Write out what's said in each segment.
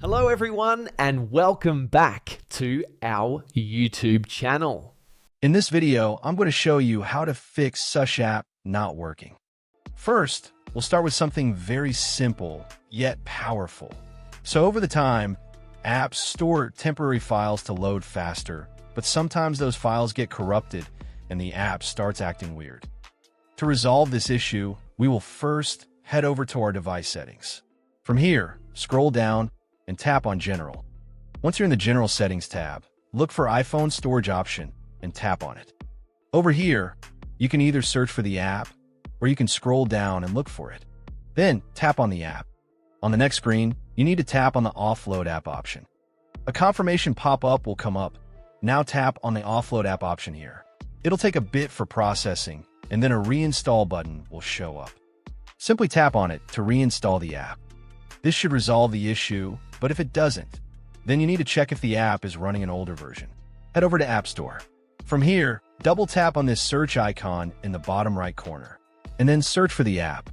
Hello everyone and welcome back to our YouTube channel. In this video, I'm going to show you how to fix Sush app not working. First, we'll start with something very simple, yet powerful. So over the time, apps store temporary files to load faster, but sometimes those files get corrupted and the app starts acting weird. To resolve this issue, we will first head over to our device settings. From here, scroll down and tap on General. Once you're in the General Settings tab, look for iPhone Storage option and tap on it. Over here, you can either search for the app or you can scroll down and look for it. Then tap on the app. On the next screen, you need to tap on the Offload app option. A confirmation pop-up will come up. Now tap on the Offload app option here. It'll take a bit for processing, and then a reinstall button will show up. Simply tap on it to reinstall the app. This should resolve the issue, but if it doesn't, then you need to check if the app is running an older version. Head over to App Store. From here, double tap on this search icon in the bottom right corner, and then search for the app.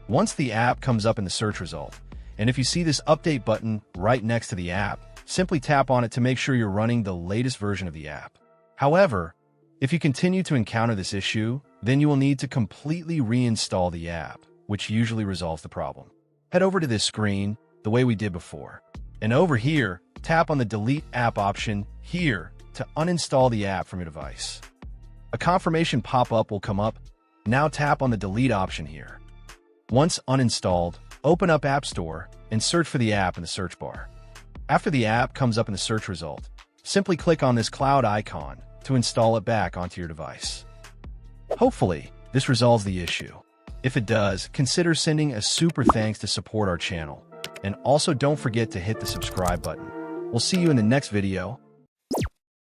Once the app comes up in the search result, and if you see this update button right next to the app, simply tap on it to make sure you're running the latest version of the app. However, if you continue to encounter this issue, then you will need to completely reinstall the app, which usually resolves the problem. Head over to this screen the way we did before, and over here, tap on the Delete App option here to uninstall the app from your device. A confirmation pop-up will come up. Now tap on the Delete option here. Once uninstalled, open up App Store and search for the app in the search bar. After the app comes up in the search result, simply click on this cloud icon to install it back onto your device. Hopefully, this resolves the issue. If it does, consider sending a super thanks to support our channel. And also don't forget to hit the subscribe button. We'll see you in the next video.